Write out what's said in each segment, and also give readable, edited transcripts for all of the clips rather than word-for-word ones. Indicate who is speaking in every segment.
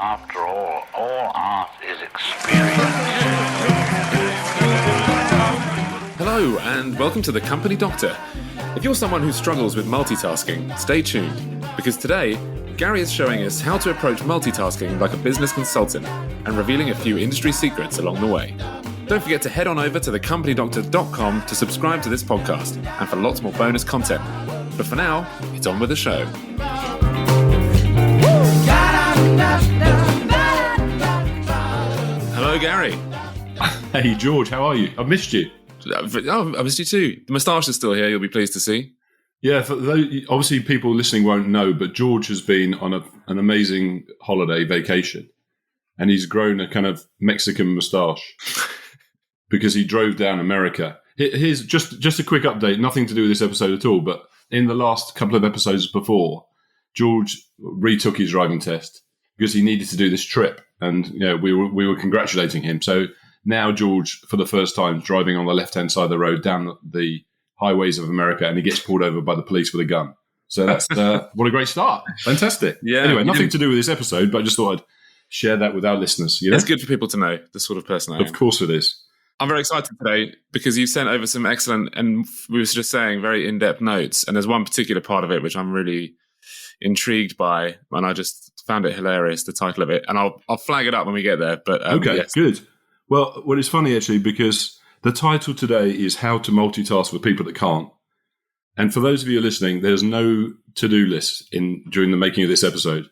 Speaker 1: After all art is experience.
Speaker 2: Hello, and welcome to The Company Doctor. If you're someone who struggles with multitasking, stay tuned, because today, Gary is showing us how to approach multitasking like a business consultant and revealing a few industry secrets along the way. Don't forget to head on over to thecompanyDoctor.com to subscribe to this podcast and for lots more bonus content. But for now, it's on with the show. Hello, Gary.
Speaker 3: Hey, George, how are you? I've missed you.
Speaker 2: Oh, I missed you too. The moustache is still here, you'll be pleased to see.
Speaker 3: Yeah, for those, obviously people listening won't know, but George has been on an amazing holiday vacation, and he's grown a kind of Mexican moustache because he drove down America. Here's just a quick update, nothing to do with this episode at all, but in the last couple of episodes before, George retook his driving test because he needed to do this trip, and we were congratulating him. So now George, for the first time, is driving on the left-hand side of the road down the highways of America, and he gets pulled over by the police with a gun. So that's what a great start. Fantastic.
Speaker 2: Yeah.
Speaker 3: Anyway, nothing to do with this episode, but I just thought I'd share that with our listeners. You know?
Speaker 2: It's good for people to know the sort of person I am.
Speaker 3: Of course it is.
Speaker 2: I'm very excited today because you sent over some excellent, and we were just saying, very in-depth notes. And there's one particular part of it which I'm really intrigued by, and I just found it hilarious, the title of it. And I'll flag it up when we get there. But
Speaker 3: okay,
Speaker 2: yes.
Speaker 3: Good. Well, it's funny actually because the title today is How to Multitask with People That Can't. And for those of you listening, there's no to-do list during the making of this episode.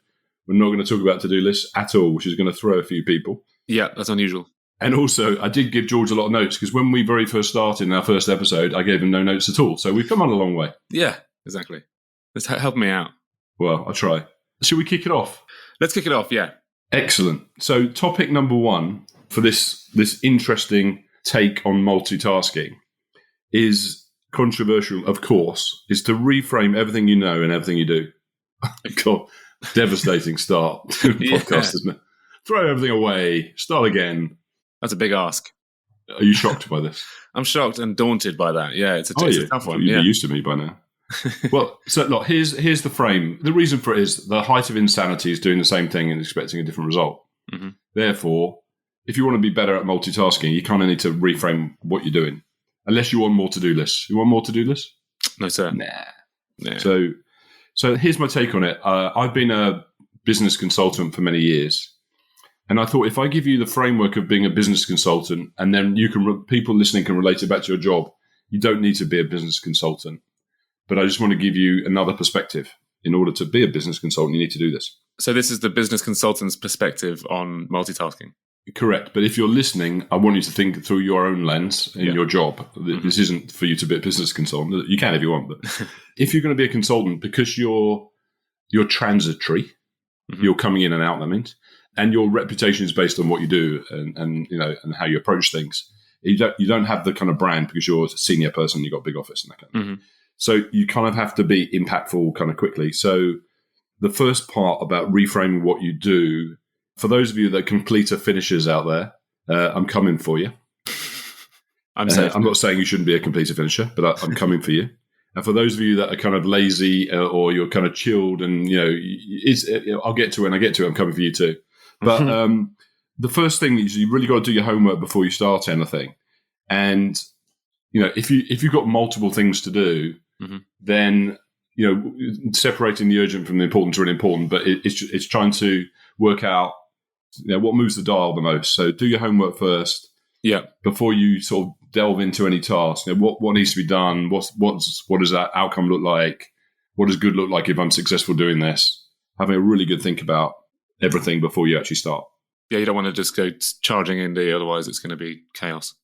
Speaker 3: We're not going to talk about to-do lists at all, which is going to throw a few people.
Speaker 2: Yeah, that's unusual.
Speaker 3: And also, I did give George a lot of notes because when we very first started in our first episode, I gave him no notes at all. So we've come on a long way.
Speaker 2: Yeah, exactly. Let's help me out.
Speaker 3: Well, I'll try. Should we kick it off?
Speaker 2: Let's kick it off, yeah.
Speaker 3: Excellent. So topic number one for this interesting take on multitasking is controversial, of course, is to reframe everything you know and everything you do. God, devastating start to a podcast, isn't it? Throw everything away, start again.
Speaker 2: That's a big ask.
Speaker 3: Are you shocked by this?
Speaker 2: I'm shocked and daunted by that. Yeah, it's a tough one.
Speaker 3: You'd be used to me by now. Well, so look, here's the frame. The reason for it is the height of insanity is doing the same thing and expecting a different result.
Speaker 2: Mm-hmm. Therefore,
Speaker 3: if you want to be better at multitasking, you kind of need to reframe what you're doing. Unless you want more to-do lists. You want more to-do lists?
Speaker 2: No, sir.
Speaker 3: Nah. So here's my take on it. I've been a business consultant for many years. And I thought if I give you the framework of being a business consultant, and then people listening can relate it back to your job, you don't need to be a business consultant. But I just want to give you another perspective. In order to be a business consultant, you need to do this.
Speaker 2: So this is the business consultant's perspective on multitasking. Correct.
Speaker 3: But if you're listening, I want you to think through your own lens in your job. Mm-hmm. This isn't for you to be a business consultant. You can if you want, but if you're going to be a consultant, because you're transitory, mm-hmm. you're coming in and out, I mean, and your reputation is based on what you do and how you approach things. You don't have the kind of brand because you're a senior person, you've got a big office and that kind of thing. Mm-hmm. So you kind of have to be impactful kind of quickly. So the first part about reframing what you do, for those of you that are completer finishers out there, I'm coming for you. I'm not saying you shouldn't be a completer finisher, but I'm coming for you. And for those of you that are kind of lazy or you're kind of chilled and, I'll get to it and I get to it, I'm coming for you too. But the first thing is you really got to do your homework before you start anything. And, if you've got multiple things to do, mm-hmm. then, separating the urgent from the important is really important, but it's trying to work out, what moves the dial the most. So do your homework first.
Speaker 2: Yeah.
Speaker 3: Before you sort of delve into any task, what needs to be done? What does that outcome look like? What does good look like if I'm successful doing this? Having a really good think about everything before you actually start.
Speaker 2: Yeah, you don't want to just go charging in there, otherwise it's going to be chaos.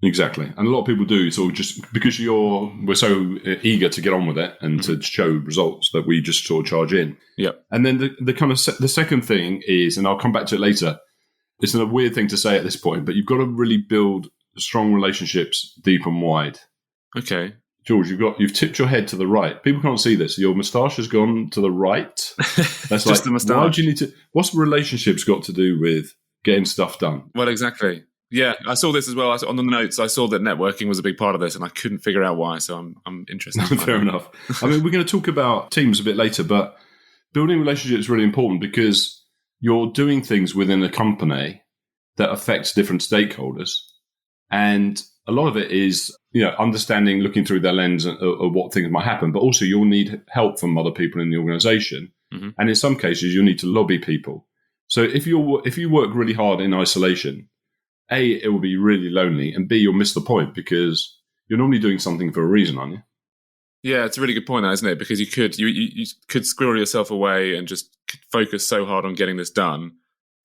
Speaker 3: Exactly. And a lot of people do, sort of just because we're so eager to get on with it and mm-hmm. to show results that we just sort of charge in.
Speaker 2: Yeah.
Speaker 3: And then the kind of the second thing is, and I'll come back to it later, it's a weird thing to say at this point, but you've got to really build strong relationships deep and wide.
Speaker 2: Okay.
Speaker 3: George, you've tipped your head to the right. People can't see this. Your moustache has gone to the right. That's
Speaker 2: just the moustache.
Speaker 3: Why do you need to? What's relationships got to do with getting stuff done?
Speaker 2: Well, exactly. Yeah, I saw this as well. On the notes, I saw that networking was a big part of this, and I couldn't figure out why. So I'm interested.
Speaker 3: Fair enough. I mean, we're going to talk about teams a bit later, but building relationships is really important because you're doing things within a company that affects different stakeholders. And a lot of it is, understanding, looking through their lens of what things might happen, but also you'll need help from other people in the organization.
Speaker 2: Mm-hmm.
Speaker 3: And in some cases, you'll need to lobby people. So if you work really hard in isolation, A, it will be really lonely, and B, you'll miss the point because you're normally doing something for a reason, aren't you?
Speaker 2: Yeah, it's a really good point, that, isn't it? Because you could squirrel yourself away and just focus so hard on getting this done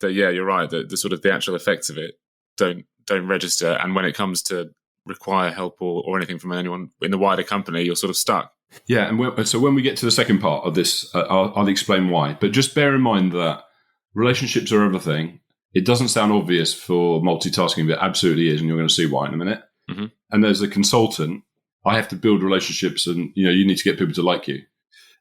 Speaker 2: that, yeah, you're right, that the sort of the actual effects of it don't register. And when it comes to require help or anything from anyone in the wider company, you're sort of stuck.
Speaker 3: Yeah, and so when we get to the second part of this, I'll explain why. But just bear in mind that relationships are everything. It doesn't sound obvious for multitasking, but it absolutely is, and you're going to see why in a minute.
Speaker 2: Mm-hmm.
Speaker 3: And as a consultant, I have to build relationships, and you need to get people to like you.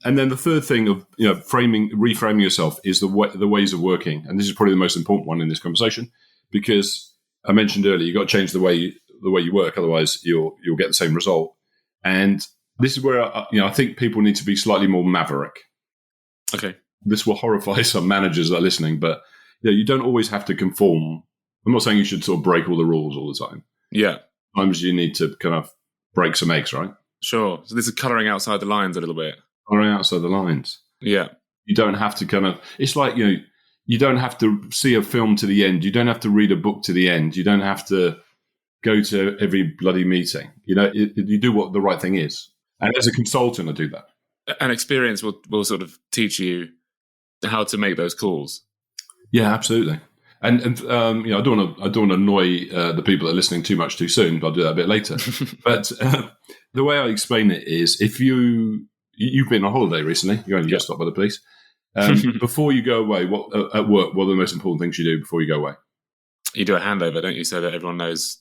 Speaker 3: And then the third thing of reframing yourself is the ways of working, and this is probably the most important one in this conversation, because I mentioned earlier you got to change the way you work, otherwise you'll get the same result. And this is where I think people need to be slightly more maverick.
Speaker 2: Okay,
Speaker 3: this will horrify some managers that are listening, but you don't always have to conform. I'm not saying you should sort of break all the rules all the time.
Speaker 2: Yeah,
Speaker 3: sometimes you need to kind of break some eggs, right?
Speaker 2: Sure. So this is colouring outside the lines a little bit.
Speaker 3: Colouring outside the lines.
Speaker 2: Yeah.
Speaker 3: You don't have to it's like, you don't have to see a film to the end. You don't have to read a book to the end. You don't have to go to every bloody meeting. You do what the right thing is. And as a consultant, I do that.
Speaker 2: And experience will sort of teach you how to make those calls.
Speaker 3: Yeah, absolutely. And I don't want to annoy the people that are listening too much too soon, but I'll do that a bit later. But the way I explain it is, if you've been on holiday recently, you only get stopped by the police. Before you go away, at work, what are the most important things you do before you go away?
Speaker 2: You do a handover, don't you, so that everyone knows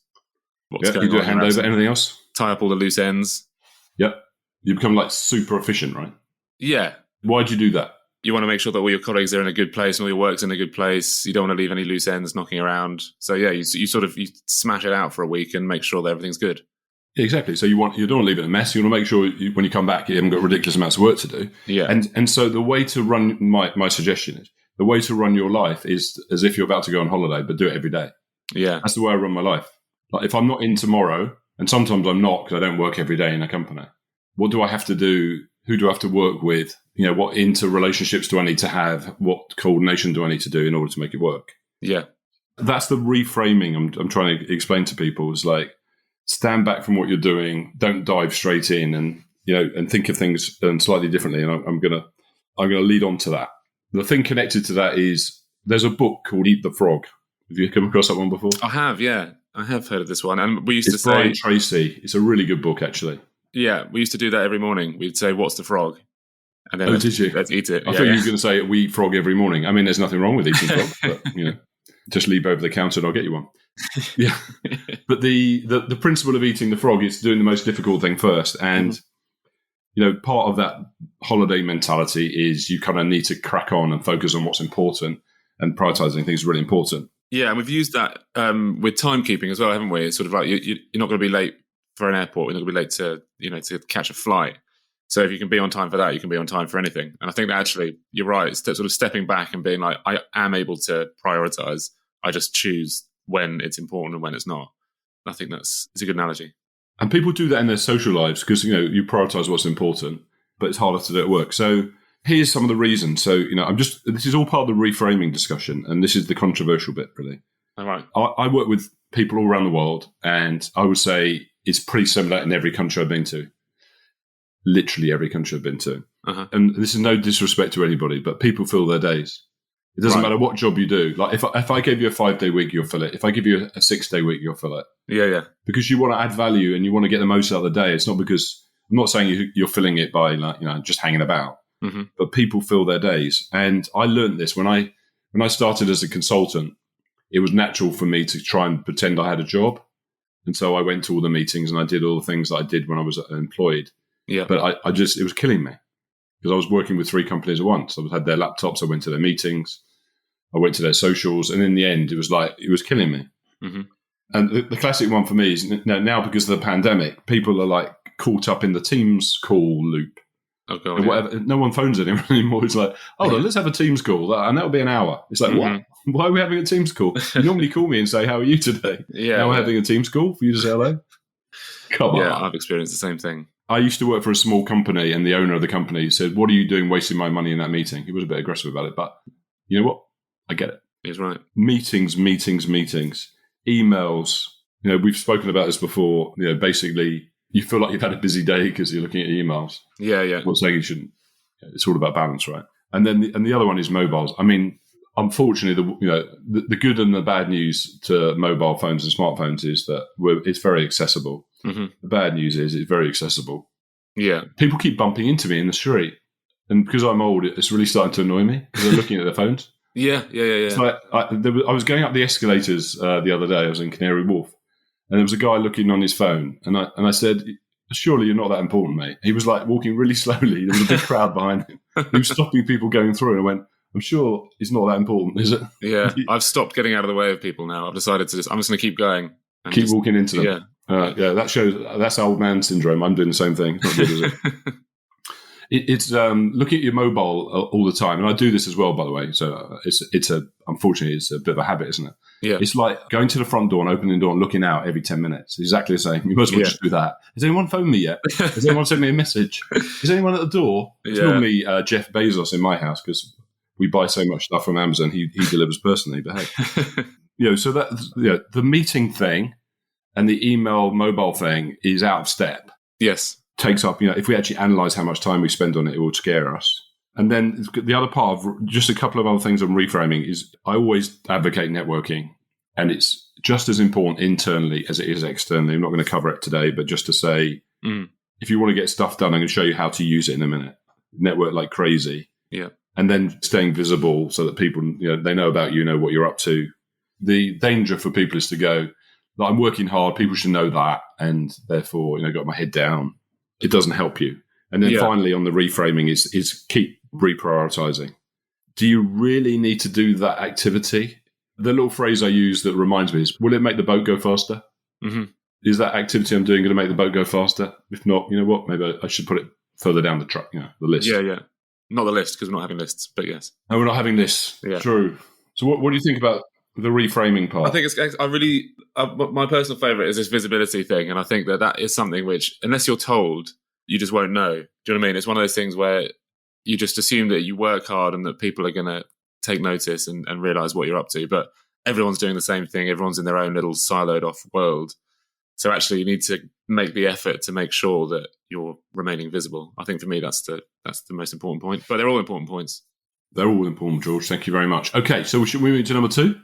Speaker 2: what's going on.
Speaker 3: You do a handover. Anything else?
Speaker 2: Tie up all the loose ends.
Speaker 3: Yep. You become like super efficient, right?
Speaker 2: Yeah.
Speaker 3: Why do you do that?
Speaker 2: You want to make sure that all your colleagues are in a good place and all your work's in a good place. You don't want to leave any loose ends knocking around. So yeah, you smash it out for a week and make sure that everything's good.
Speaker 3: Yeah, exactly. So you don't want to leave it a mess. You want to make sure when you come back, you haven't got ridiculous amounts of work to do.
Speaker 2: Yeah.
Speaker 3: And so the way to run my suggestion is the way to run your life is as if you're about to go on holiday, but do it every day.
Speaker 2: Yeah.
Speaker 3: That's the way I run my life. Like if I'm not in tomorrow, and sometimes I'm not because I don't work every day in a company. What do I have to do? Who do I have to work with? What interrelationships do I need to have? What coordination do I need to do in order to make it work?
Speaker 2: Yeah.
Speaker 3: That's the reframing I'm trying to explain to people. Is like, stand back from what you're doing. Don't dive straight in, and think of things slightly differently. And I'm gonna lead on to that. The thing connected to that is there's a book called Eat the Frog. Have you come across that one before?
Speaker 2: I have, yeah. I have heard of this one. And we used to say...
Speaker 3: Brian Tracy. It's a really good book, actually.
Speaker 2: Yeah, we used to do that every morning. We'd say, what's the frog? And then
Speaker 3: did you?
Speaker 2: Let's eat it.
Speaker 3: I thought you were going to say we eat frog every morning. I mean, there's nothing wrong with eating frog, but just leave over the counter and I'll get you one. Yeah. But the principle of eating the frog is doing the most difficult thing first. And, part of that holiday mentality is you kind of need to crack on and focus on what's important, and prioritizing things is really important.
Speaker 2: Yeah, and we've used that with timekeeping as well, haven't we? It's sort of like you're not going to be late for an airport. You're not going to be late to catch a flight. So if you can be on time for that, you can be on time for anything. And I think that actually, you're right, it's sort of stepping back and being like, I am able to prioritize. I just choose when it's important and when it's not. I think it's a good analogy.
Speaker 3: And people do that in their social lives because, you prioritize what's important, but it's harder to do at work. So here's some of the reasons. So, this is all part of the reframing discussion, and this is the controversial bit, really.
Speaker 2: All right.
Speaker 3: I work with people all around the world, and I would say it's pretty similar in every country I've been to. Literally every country I've been to.
Speaker 2: Uh-huh.
Speaker 3: And this is no disrespect to anybody, but people fill their days. It doesn't matter what job you do. Like if I gave you a 5-day week, you'll fill it. If I give you a 6-day week, you'll fill it.
Speaker 2: Yeah.
Speaker 3: Because you want to add value and you want to get the most out of the day. It's not because I'm not saying you're filling it by just hanging about.
Speaker 2: Mm-hmm.
Speaker 3: But people fill their days. And I learned this when I started as a consultant. It was natural for me to try and pretend I had a job. And so I went to all the meetings and I did all the things that I did when I was employed.
Speaker 2: Yeah.
Speaker 3: But it was killing me because I was working with 3 companies at once. I had their laptops. I went to their meetings. I went to their socials. And in the end, it was killing me.
Speaker 2: Mm-hmm.
Speaker 3: And the classic one for me is now because of the pandemic, people are like caught up in the Teams call loop.
Speaker 2: Oh, God,
Speaker 3: And whatever, no one phones anyone anymore. It's like, let's have a Teams call, and that'll be an hour. It's like, what? Why are we having a Teams call? You normally call me and say, how are you today? Now we're having a Teams call for you to say hello? Come on.
Speaker 2: Yeah, I've experienced the same thing.
Speaker 3: I used to work for a small company, and the owner of the company said, what are you doing wasting my money in that meeting? He was a bit aggressive about it, but you know what? I get it.
Speaker 2: He's right.
Speaker 3: Meetings, emails. We've spoken about this before. Basically, you feel like you've had a busy day because you're looking at emails.
Speaker 2: Yeah.
Speaker 3: I'm not saying you shouldn't. It's all about balance, right? And then the other one is mobiles. I mean, unfortunately, the good and the bad news to mobile phones and smartphones is that it's very accessible.
Speaker 2: Mm-hmm.
Speaker 3: The bad news is it's very accessible.
Speaker 2: Yeah.
Speaker 3: People keep bumping into me in the street. And because I'm old, it's really starting to annoy me because they're looking at their phones.
Speaker 2: Yeah.
Speaker 3: It's like I was going up the escalators the other day. I was in Canary Wharf. And there was a guy looking on his phone. And I said, surely you're not that important, mate. He was like walking really slowly. There was a big crowd behind him. He was stopping people going through. And I went, I'm sure it's not that important, is it?
Speaker 2: Yeah. I've stopped getting out of the way of people now. I've decided I'm just going to keep going.
Speaker 3: Keep walking into them.
Speaker 2: Yeah.
Speaker 3: That shows that's old man syndrome. I'm doing the same thing. It's not good, is it? It's looking at your mobile all the time, and I do this as well, by the way. So unfortunately it's a bit of a habit, isn't it?
Speaker 2: Yeah.
Speaker 3: It's like going to the front door and opening the door and looking out every 10 minutes. Exactly the same. You might as well just do that. Has anyone phoned me yet? Has anyone sent me a message? Is anyone at the door? It's normally Jeff Bezos in my house because we buy so much stuff from Amazon. He delivers personally, but hey, so that the meeting thing and the email mobile thing is out of step.
Speaker 2: Yes.
Speaker 3: Takes up, if we actually analyze how much time we spend on it, it will scare us. And then the other part of just a couple of other things on reframing is I always advocate networking, and it's just as important internally as it is externally. I'm not going to cover it today, but just to say, if you want to get stuff done, I'm going to show you how to use it in a minute. Network like crazy.
Speaker 2: Yeah.
Speaker 3: And then staying visible so that people, they know about you, know what you're up to. The danger for people is to go, I'm working hard, people should know that, and therefore, got my head down. It doesn't help you. And then finally on the reframing is keep reprioritizing. Do you really need to do that activity? The little phrase I use that reminds me is, will it make the boat go faster?
Speaker 2: Mm-hmm.
Speaker 3: Is that activity I'm doing going to make the boat go faster? If not, you know what? Maybe I should put it further down the truck, the list.
Speaker 2: Yeah. Not the list because we're not having lists, but yes.
Speaker 3: No, we're not having lists.
Speaker 2: Yeah.
Speaker 3: True. So what do you think about the reframing part?
Speaker 2: I think my personal favourite is this visibility thing, and I think that is something which, unless you're told, you just won't know. Do you know what I mean? It's one of those things where you just assume that you work hard and that people are going to take notice and realise what you're up to, but everyone's doing the same thing. Everyone's in their own little siloed off world. So actually you need to make the effort to make sure that you're remaining visible. I think for me that's the most important point, but they're all important points.
Speaker 3: They're all important, George. Thank you very much. Okay, so should we move to number 2?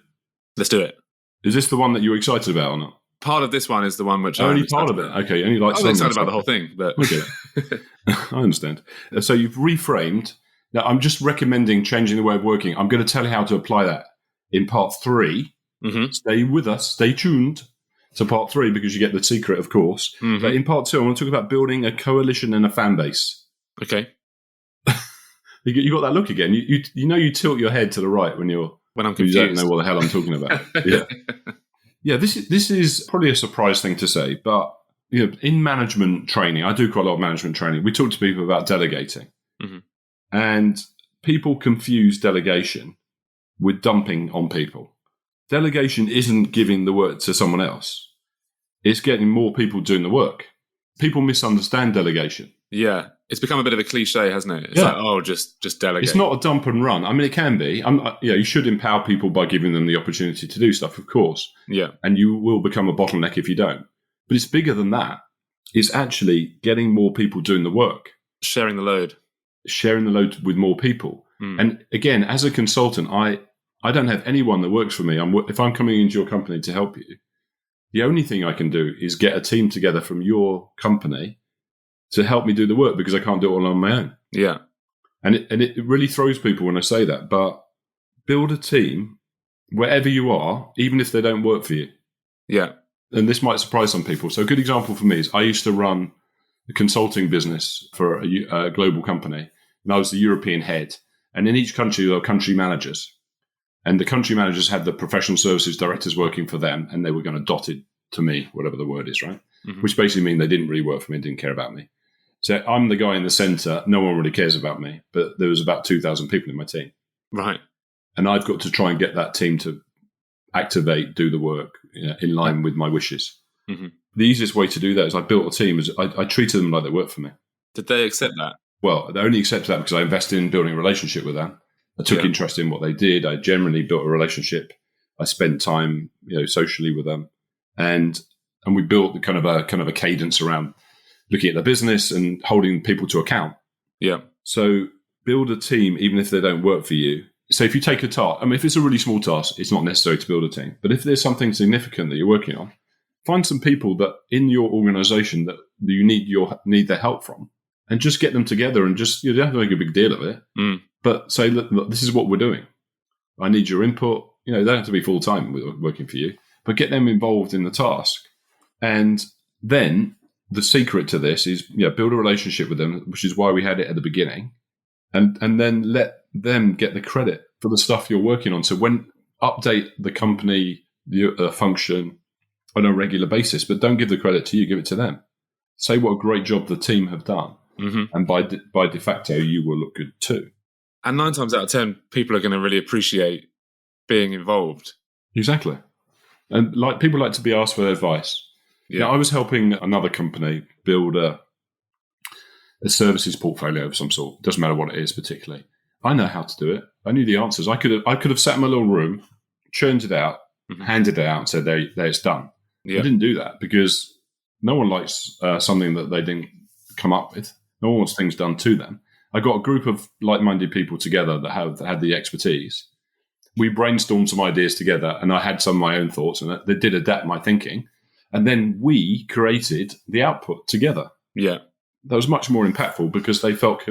Speaker 2: Let's do it.
Speaker 3: Is this the one that you're excited about or not?
Speaker 2: Part of this one is the one which
Speaker 3: only part of it. Okay, only like
Speaker 2: I'm excited about the whole thing, but
Speaker 3: okay, I understand. So you've reframed. Now I'm just recommending changing the way of working. I'm going to tell you how to apply that in part 3.
Speaker 2: Mm-hmm.
Speaker 3: Stay with us. Stay tuned to part 3 because you get the secret, of course.
Speaker 2: Mm-hmm.
Speaker 3: But in part 2, I want to talk about building a coalition and a fan base.
Speaker 2: Okay.
Speaker 3: You got that look again. You tilt your head to the right when
Speaker 2: I'm confused.
Speaker 3: You don't know what the hell I'm talking about. Yeah. Yeah, this is probably a surprise thing to say, but in management training, I do quite a lot of management training. We talk to people about delegating, and people confuse delegation with dumping on people. Delegation isn't giving the work to someone else; it's getting more people doing the work. People misunderstand delegation.
Speaker 2: Yeah, it's become a bit of a cliche, hasn't it? It's like, just delegate.
Speaker 3: It's not a dump and run. I mean, it can be. You should empower people by giving them the opportunity to do stuff, of course.
Speaker 2: Yeah.
Speaker 3: And you will become a bottleneck if you don't. But it's bigger than that. It's actually getting more people doing the work.
Speaker 2: Sharing the load.
Speaker 3: Sharing the load with more people. And again, as a consultant, I don't have anyone that works for me. If I'm coming into your company to help you, the only thing I can do is get a team together from your company to help me do the work because I can't do it all on my own.
Speaker 2: Yeah.
Speaker 3: And it really throws people when I say that, but build a team wherever you are, even if they don't work for you.
Speaker 2: Yeah.
Speaker 3: And this might surprise some people. So a good example for me is I used to run a consulting business for a global company, and I was the European head. And in each country, there were country managers. And the country managers had the professional services directors working for them, and they were going to dot it to me, whatever the word is, right? Mm-hmm. Which basically means they didn't really work for me and didn't care about me. So I'm the guy in the center. No one really cares about me, but there was about 2,000 people in my team.
Speaker 2: Right.
Speaker 3: And I've got to try and get that team to activate, do the work in line with my wishes.
Speaker 2: Mm-hmm.
Speaker 3: The easiest way to do that is I built a team. I treated them like they worked for me.
Speaker 2: Did they accept that?
Speaker 3: Well, they only accepted that because I invested in building a relationship with them. I took interest in what they did. I generally built a relationship. I spent time, socially with them, and we built the kind of a cadence around looking at the business and holding people to account.
Speaker 2: Yeah.
Speaker 3: So build a team, even if they don't work for you. So if you take a task, if it's a really small task, it's not necessary to build a team. But if there's something significant that you're working on, find some people that in your organization that you need their help from, and just get them together and just, you don't have to make a big deal of it, but say, look, this is what we're doing. I need your input. They don't have to be full time working for you, but get them involved in the task. And then the secret to this is, build a relationship with them, which is why we had it at the beginning, and then let them get the credit for the stuff you're working on. So update the company, the function on a regular basis, but don't give the credit to you, give it to them. Say what a great job the team have done. Mm-hmm. And by de facto, you will look good too.
Speaker 2: And 9 times out of 10, people are going to really appreciate being involved.
Speaker 3: Exactly. And people like to be asked for advice. Yeah. Now, I was helping another company build a services portfolio of some sort. Doesn't matter what it is particularly. I know how to do it. I knew the answers. I could have sat in my little room, churned it out, handed it out, and said, there it's done. Yeah. I didn't do that because no one likes something that they didn't come up with. No one wants things done to them. I got a group of like-minded people together that had the expertise. We brainstormed some ideas together, and I had some of my own thoughts, and they did adapt my thinking. And then we created the output together. Yeah, that was much more impactful because they felt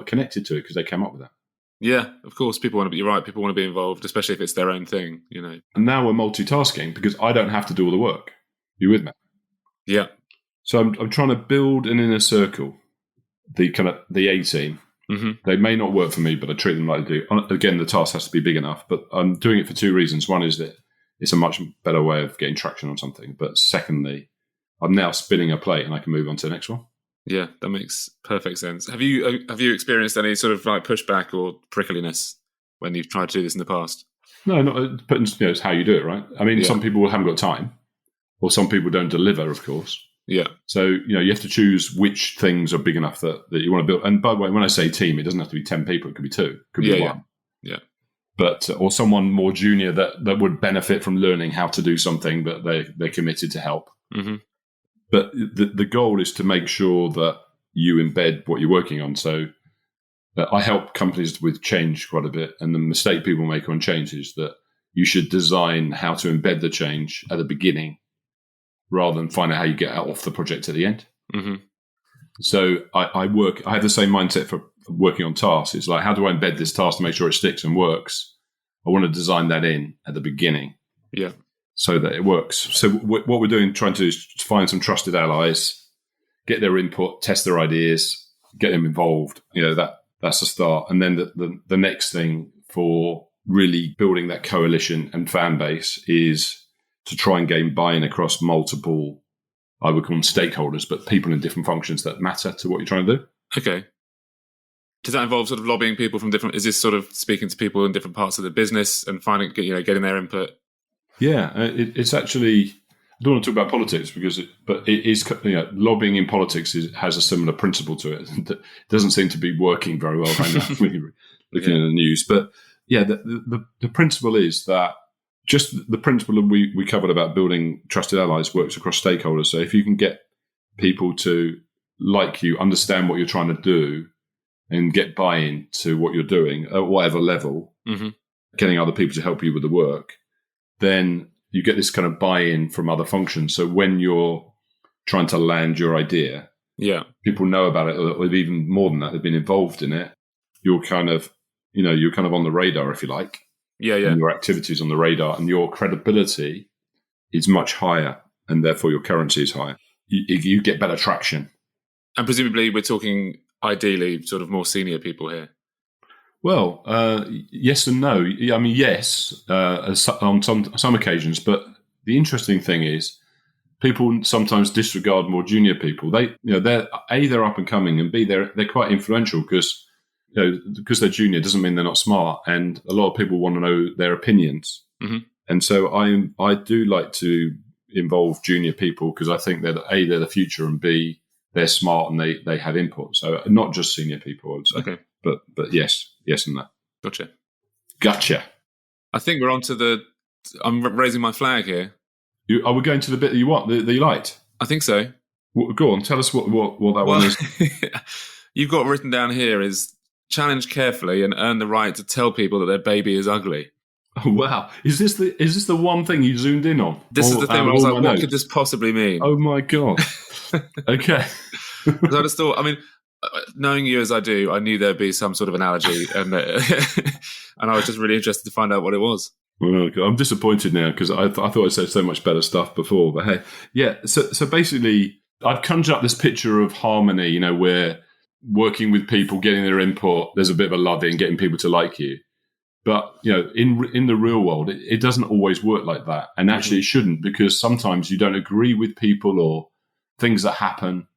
Speaker 3: connected to it because they came up with that.
Speaker 2: Yeah, of course, people want to be right. People want to be involved, especially if it's their own thing.
Speaker 3: And now we're multitasking because I don't have to do all the work. You with me?
Speaker 2: Yeah.
Speaker 3: So I'm trying to build an inner circle. The A team. Mm-hmm. They may not work for me, but I treat them like they do. Again, the task has to be big enough, but I'm doing it for 2 reasons. One is that it's a much better way of getting traction on something. But secondly, I'm now spinning a plate and I can move on to the next one.
Speaker 2: Yeah, that makes perfect sense. Have you experienced any sort of pushback or prickliness when you've tried to do this in the past?
Speaker 3: No, not. But it's how you do it, right? Some people haven't got time, or some people don't deliver, of course. Yeah. So, you have to choose which things are big enough that you want to build. And by the way, when I say team, it doesn't have to be 10 people. It could be 2. It could be 1. Yeah. But, or someone more junior that would benefit from learning how to do something, but they're committed to help. Mm-hmm. But the goal is to make sure that you embed what you're working on. So I help companies with change quite a bit. And the mistake people make on change is that you should design how to embed the change at the beginning, rather than find out how you get out off the project at the end. Mm-hmm. So I have the same mindset for working on tasks. It's like, how do I embed this task to make sure it sticks and works? I want to design that in at the beginning. Yeah. So that it works. So what we're doing, trying to do is find some trusted allies, get their input, test their ideas, get them involved. That's the start. And then the next thing for really building that coalition and fan base is to try and gain buy-in across multiple, I would call them stakeholders, but people in different functions that matter to what you're trying to do.
Speaker 2: Okay. Does that involve sort of lobbying people from different, is this sort of speaking to people in different parts of the business and getting their input?
Speaker 3: Yeah, it's actually, I don't want to talk about politics but it is, lobbying in politics has a similar principle to it. It doesn't seem to be working very well right now when you're looking at the news. But yeah, the principle is that just the principle that we covered about building trusted allies works across stakeholders. So if you can get people to like you, understand what you're trying to do, and get buy-in to what you're doing at whatever level, mm-hmm. getting other people to help you with the work, then you get this kind of buy-in from other functions. So when you're trying to land your idea, people know about it, or even more than that, they've been involved in it. You're kind of on the radar, if you like. Yeah. And your activities on the radar, and your credibility is much higher, and therefore your currency is higher. You get better traction.
Speaker 2: And presumably we're talking ideally sort of more senior people here.
Speaker 3: Well, yes and no. Yes, on some occasions. But the interesting thing is people sometimes disregard more junior people. They're up and coming, and B, they're quite influential because they're junior doesn't mean they're not smart, and a lot of people want to know their opinions.
Speaker 2: Mm-hmm.
Speaker 3: And so I do like to involve junior people because I think that A, they're the future, and B, they're smart and they have input. So not just senior people, I would say.
Speaker 2: Okay.
Speaker 3: But yes and no.
Speaker 2: Gotcha. I think we're on to I'm raising my flag here.
Speaker 3: Are we going to the bit that you want, that you liked?
Speaker 2: I think so.
Speaker 3: Go on, tell us what that one is.
Speaker 2: You've got written down here is challenge carefully and earn the right to tell people that their baby is ugly.
Speaker 3: Oh, wow. Is this the one thing you zoomed in on?
Speaker 2: This is the thing where I was like, what could this possibly mean?
Speaker 3: Oh, my God. Okay.
Speaker 2: Because I just thought, I mean, knowing you as I do, I knew there'd be some sort of analogy, and I was just really interested to find out what it was.
Speaker 3: Well, I'm disappointed now because I thought I said so much better stuff before. But hey, yeah. So basically, I've conjured up this picture of harmony, where working with people, getting their input, there's a bit of a love in getting people to like you. But, in the real world, it doesn't always work like that. And actually, it shouldn't, because sometimes you don't agree with people or things that happen.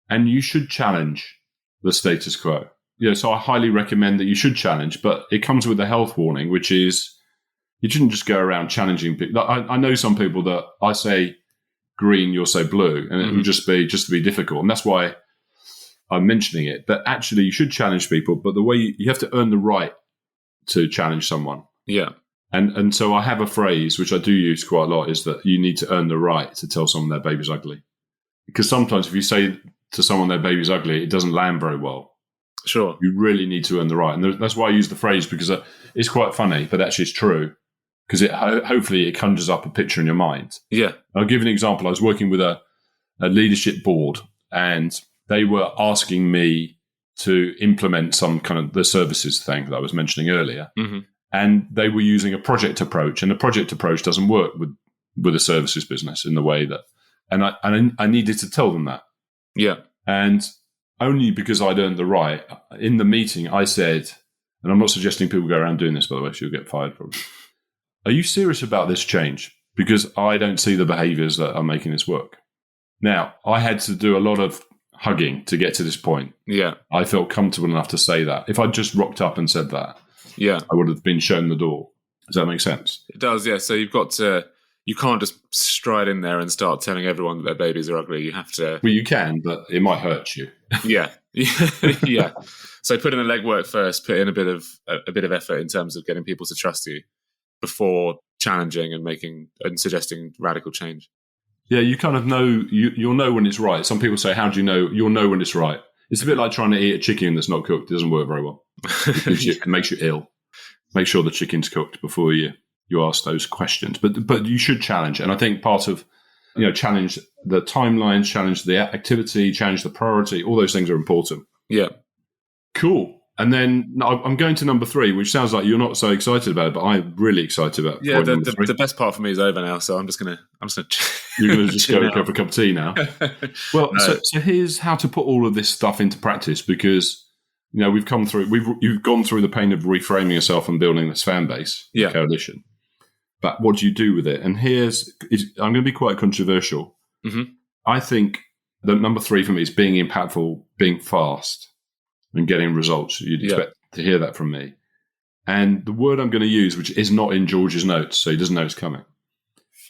Speaker 3: And you should challenge the status quo. So I highly recommend that you should challenge. But it comes with a health warning, which is you shouldn't just go around challenging people. I know some people that I say green, you'll say blue. And it would just to be difficult. And that's why I'm mentioning it. But actually, you should challenge people. But the way you have to earn the right to challenge someone.
Speaker 2: Yeah.
Speaker 3: And so I have a phrase, which I do use quite a lot, is that you need to earn the right to tell someone their baby's ugly. Because sometimes if you say to someone their baby's ugly, it doesn't land very well.
Speaker 2: Sure.
Speaker 3: You really need to earn the right. And that's why I use the phrase, because it's quite funny, but actually it's true. Because hopefully it conjures up a picture in your mind.
Speaker 2: Yeah.
Speaker 3: I'll give you an example. I was working with a leadership board, and they were asking me to implement some kind of the services thing that I was mentioning earlier.
Speaker 2: Mm-hmm.
Speaker 3: And they were using a project approach, and the project approach doesn't work with a services business in the way that, and I needed to tell them that.
Speaker 2: Yeah.
Speaker 3: And only because I'd earned the right, in the meeting I said, and I'm not suggesting people go around doing this, by the way, so you'll get fired probably. Are you serious about this change? Because I don't see the behaviors that are making this work. Now, I had to do a lot of hugging to get to this point.
Speaker 2: Yeah.
Speaker 3: I felt comfortable enough to say that. If I'd just rocked up and said that,
Speaker 2: yeah, I
Speaker 3: would have been shown the door. Does that make sense?
Speaker 2: It does, yeah. So you can't just stride in there and start telling everyone that their babies are ugly. You have to.
Speaker 3: Well, you can, but it might hurt you.
Speaker 2: Yeah. Yeah. So put in the legwork first, put in a bit of effort in terms of getting people to trust you before challenging and suggesting radical change.
Speaker 3: Yeah, you kind of know, you'll know when it's right. Some people say, how do you know? You'll know when it's right. It's a bit like trying to eat a chicken that's not cooked. It doesn't work very well. It makes you ill. Make sure the chicken's cooked before you ask those questions. But you should challenge. And I think part of, challenge the timelines, challenge the activity, challenge the priority. All those things are important.
Speaker 2: Yeah.
Speaker 3: Cool. And then I'm going to number 3, which sounds like you're not so excited about it, but I'm really excited about it.
Speaker 2: Yeah, the best part for me is over now, so I'm just gonna.
Speaker 3: You're gonna just go for a cup of tea now. Well, no. So here's how to put all of this stuff into practice, because you've gone through the pain of reframing yourself and building this fan base, coalition. But what do you do with it? And I'm going to be quite controversial.
Speaker 2: Mm-hmm.
Speaker 3: I think that number 3 for me is being impactful, being fast, and getting results. You'd expect to hear that from me. And the word I'm going to use, which is not in George's notes, so he doesn't know it's coming,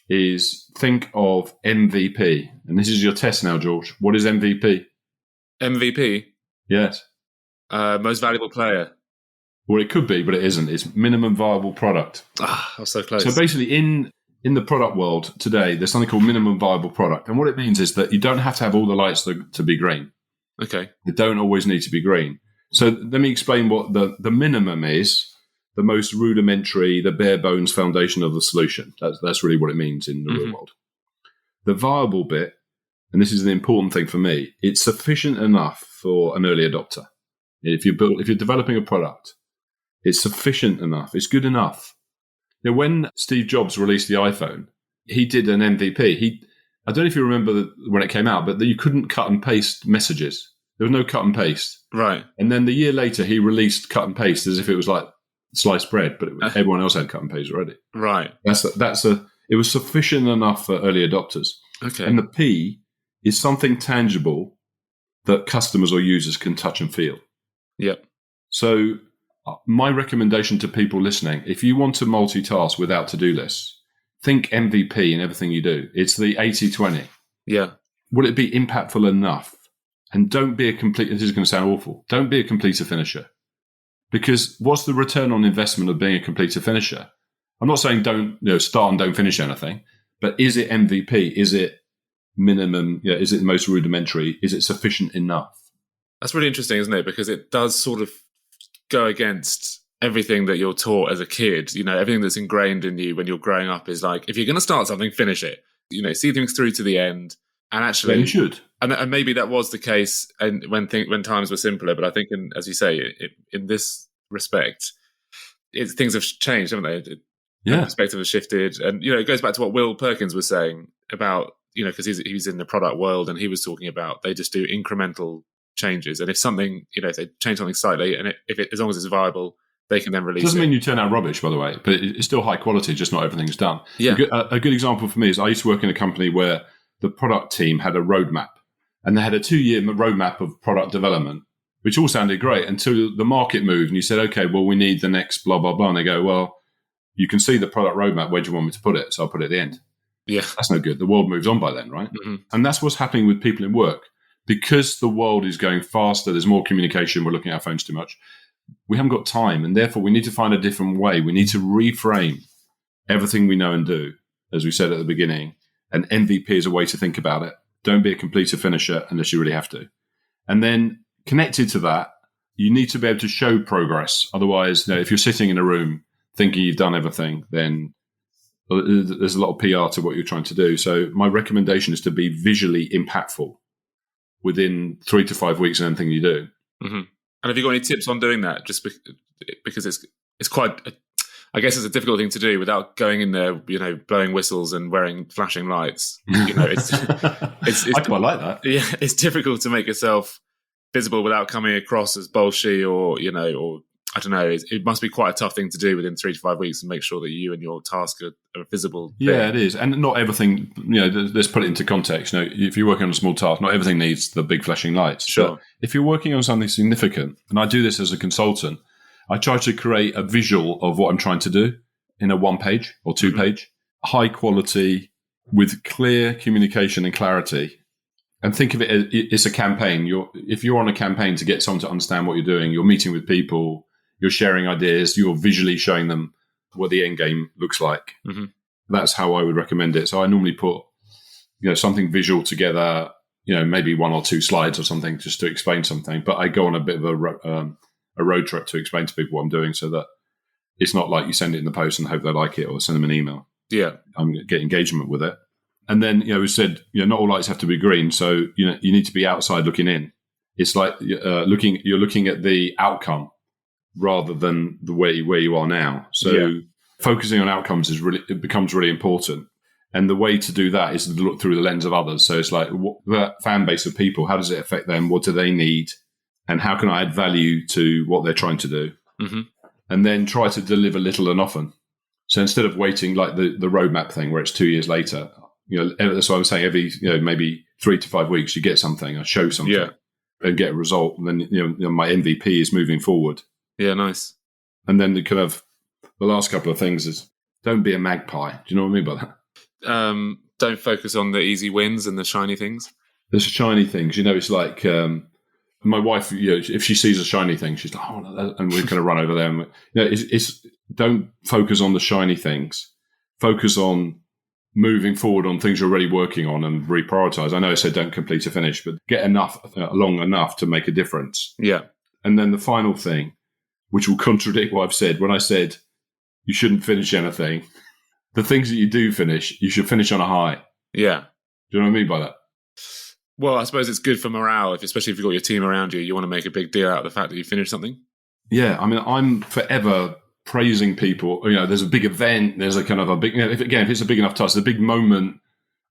Speaker 3: is think of MVP. And this is your test now, George. What is MVP?
Speaker 2: MVP?
Speaker 3: Yes.
Speaker 2: Most valuable player.
Speaker 3: Well, it could be, but it isn't. It's minimum viable product.
Speaker 2: Ah, I was so close.
Speaker 3: So basically, in the product world today, there's something called minimum viable product. And what it means is that you don't have to have all the lights to be green.
Speaker 2: Okay.
Speaker 3: They don't always need to be green. So let me explain what the minimum is, the most rudimentary, the bare bones foundation of the solution. That's really what it means in the real world. The viable bit, and this is the important thing for me, it's sufficient enough for an early adopter. If you're developing a product, it's sufficient enough. It's good enough. When Steve Jobs released the iPhone, he did an MVP. I don't know if you remember when it came out, but you couldn't cut and paste messages. There was no cut and paste.
Speaker 2: Right.
Speaker 3: And then the year later, he released cut and paste as if it was like sliced bread, but everyone else had cut and paste already.
Speaker 2: Right.
Speaker 3: It was sufficient enough for early adopters.
Speaker 2: Okay.
Speaker 3: And the P is something tangible that customers or users can touch and feel.
Speaker 2: Yep.
Speaker 3: So my recommendation to people listening, if you want to multitask without to-do lists, think MVP in everything you do. It's the 80-20.
Speaker 2: Yeah.
Speaker 3: Will it be impactful enough? And don't be a complete, this is going to sound awful, don't be a completer finisher. Because what's the return on investment of being a completer finisher? I'm not saying don't start and don't finish anything, but is it MVP? Is it minimum? Is it the most rudimentary? Is it sufficient enough?
Speaker 2: That's really interesting, isn't it? Because it does sort of go against everything that you're taught as a kid. Everything that's ingrained in you when you're growing up is like, if you're going to start something, finish it. See things through to the end. And actually,
Speaker 3: you should.
Speaker 2: And maybe that was the case when times were simpler. But I think, as you say, in this respect, things have changed, haven't they? The perspective has shifted. And, it goes back to what Will Perkins was saying about, because he's in the product world, and he was talking about they just do incremental changes. And if something, if they change something slightly, and as long as it's viable, they can then release it.
Speaker 3: Doesn't mean you turn out rubbish, by the way, but it's still high quality, just not everything's done.
Speaker 2: Yeah.
Speaker 3: A good example for me is I used to work in a company where the product team had a roadmap, and they had a 2-year roadmap of product development, which all sounded great until the market moved and you said, okay, well, we need the next blah, blah, blah. And they go, well, you can see the product roadmap. Where do you want me to put it? So I'll put it at the end.
Speaker 2: Yeah.
Speaker 3: That's no good. The world moves on by then, right?
Speaker 2: Mm-hmm.
Speaker 3: And that's what's happening with people in work. Because the world is going faster, there's more communication, we're looking at our phones too much. We haven't got time, and therefore we need to find a different way. We need to reframe everything we know and do, as we said at the beginning. And MVP is a way to think about it. Don't be a completer finisher unless you really have to. And then connected to that, you need to be able to show progress. Otherwise, if you're sitting in a room thinking you've done everything, then there's a lot of PR to what you're trying to do. So my recommendation is to be visually impactful within 3 to 5 weeks in anything you do.
Speaker 2: Mm-hmm. And have you got any tips on doing that? Just because it's quite, I guess it's a difficult thing to do without going in there, blowing whistles and wearing flashing lights. It's
Speaker 3: I quite like that.
Speaker 2: Yeah, it's difficult to make yourself visible without coming across as bolshy or I don't know. It must be quite a tough thing to do within 3 to 5 weeks and make sure that you and your task are visible.
Speaker 3: Yeah, it is. And not everything, let's put it into context. If you're working on a small task, not everything needs the big flashing lights.
Speaker 2: Sure.
Speaker 3: But if you're working on something significant, and I do this as a consultant, I try to create a visual of what I'm trying to do in a 1-page or 2-page, high quality, with clear communication and clarity. And think of it as it's a campaign. If you're on a campaign to get someone to understand what you're doing, you're meeting with people, you're sharing ideas, you're visually showing them what the end game looks like.
Speaker 2: Mm-hmm.
Speaker 3: That's how I would recommend it. So I normally put, something visual together, maybe 1 or 2 slides or something just to explain something. But I go on a bit of a road trip to explain to people what I'm doing, so that it's not like you send it in the post and hope they like it, or send them an email.
Speaker 2: Yeah.
Speaker 3: I'm going to get engagement with it. And then, we said, not all lights have to be green. So, you need to be outside looking in. It's like you're looking at the outcome rather than the where you are now. So focusing on outcomes it becomes really important. And the way to do that is to look through the lens of others. So it's like, the fan base of people, how does it affect them? What do they need? And how can I add value to what they're trying to do?
Speaker 2: Mm-hmm.
Speaker 3: And then try to deliver little and often. So instead of waiting like the roadmap thing where it's 2 years later, that's what I'm saying. Every, maybe 3 to 5 weeks, you get something, I show something and get a result. And then, my MVP is moving forward.
Speaker 2: Yeah, nice.
Speaker 3: And then the last couple of things is don't be a magpie. Do you know what I mean by that?
Speaker 2: Don't focus on the easy wins and the shiny things.
Speaker 3: There's shiny things. It's like my wife, if she sees a shiny thing, she's like, oh, and we're going to run over there. And, it's don't focus on the shiny things. Focus on moving forward on things you're already working on and reprioritize. I know I said don't complete or finish, but get along enough to make a difference.
Speaker 2: Yeah.
Speaker 3: And then the final thing, which will contradict what I've said, when I said you shouldn't finish anything, the things that you do finish, you should finish on a high.
Speaker 2: Yeah.
Speaker 3: Do you know what I mean by that?
Speaker 2: Well, I suppose it's good for morale, especially if you've got your team around you. You want to make a big deal out of the fact that you finished something.
Speaker 3: Yeah. I mean, I'm forever praising people. There's a big event. There's a kind of a big, if it's a big enough task, it's a big moment.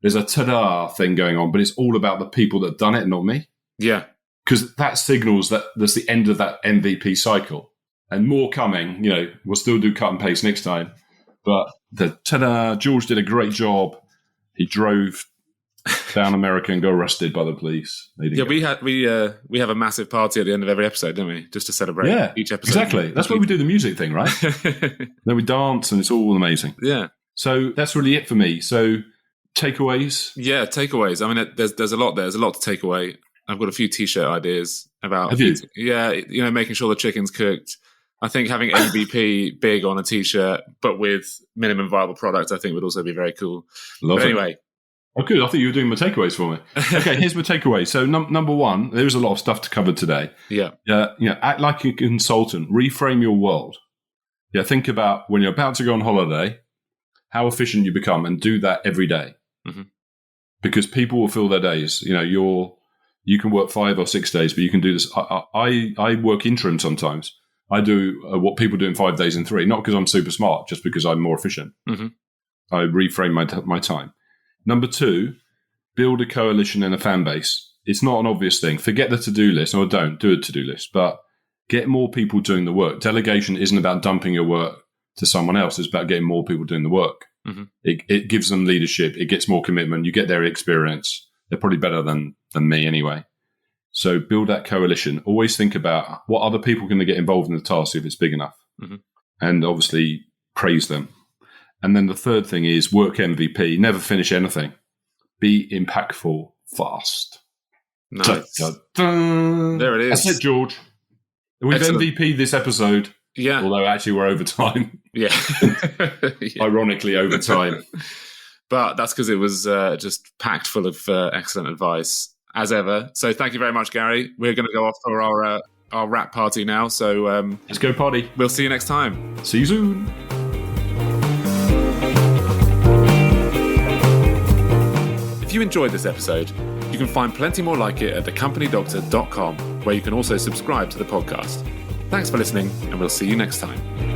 Speaker 3: There's a ta-da thing going on, but it's all about the people that have done it, not me.
Speaker 2: Yeah.
Speaker 3: Because that signals that that's the end of that MVP cycle. And more coming, we'll still do cut and paste next time. But the ta-da, George did a great job. He drove down America and go arrested by the police.
Speaker 2: Yeah, we have a massive party at the end of every episode, don't we? Just to celebrate each episode.
Speaker 3: Exactly. That's why we do the music thing, right? Then we dance and it's all amazing.
Speaker 2: Yeah.
Speaker 3: So that's really it for me. So takeaways?
Speaker 2: Yeah, takeaways. I mean, there's a lot there. There's a lot to take away. I've got a few T-shirt ideas about...
Speaker 3: Have you?
Speaker 2: Yeah, making sure the chicken's cooked. I think having MVP big on a T-shirt, but with minimum viable product, I think would also be very cool. But anyway...
Speaker 3: Oh, good. I thought you were doing my takeaways for me. Okay, here's my takeaway. So number one, there was a lot of stuff to cover today.
Speaker 2: Yeah.
Speaker 3: Act like a consultant. Reframe your world. Yeah, think about when you're about to go on holiday, how efficient you become, and do that every day. Mm-hmm. Because people will fill their days. You can work 5 or 6 days, but you can do this. I work interim sometimes. I do what people do in 5 days in 3, not because I'm super smart, just because I'm more efficient. Mm-hmm. I reframe my time. Number 2, build a coalition and a fan base. It's not an obvious thing. Forget the to-do list, or don't do a to-do list, but get more people doing the work. Delegation isn't about dumping your work to someone else. It's about getting more people doing the work. Mm-hmm. It gives them leadership. It gets more commitment. You get their experience. They're probably better than me anyway. So build that coalition. Always think about what other people are going to get involved in the task if it's big enough. Mm-hmm. And obviously praise them. And then the third thing is work MVP. Never finish anything. Be impactful fast.
Speaker 2: Nice.
Speaker 3: Dun, dun.
Speaker 2: There it is.
Speaker 3: That's it, George. We've MVP this episode.
Speaker 2: Yeah.
Speaker 3: Although actually we're over time.
Speaker 2: Yeah.
Speaker 3: Ironically over time.
Speaker 2: But that's because it was just packed full of excellent advice, as ever. So thank you very much, Gary. We're going to go off for our wrap party now. So
Speaker 3: let's go party.
Speaker 2: We'll see you next time.
Speaker 3: See you soon.
Speaker 2: If you enjoyed this episode, you can find plenty more like it at thecompanydoctor.com, where you can also subscribe to the podcast. Thanks for listening, and we'll see you next time.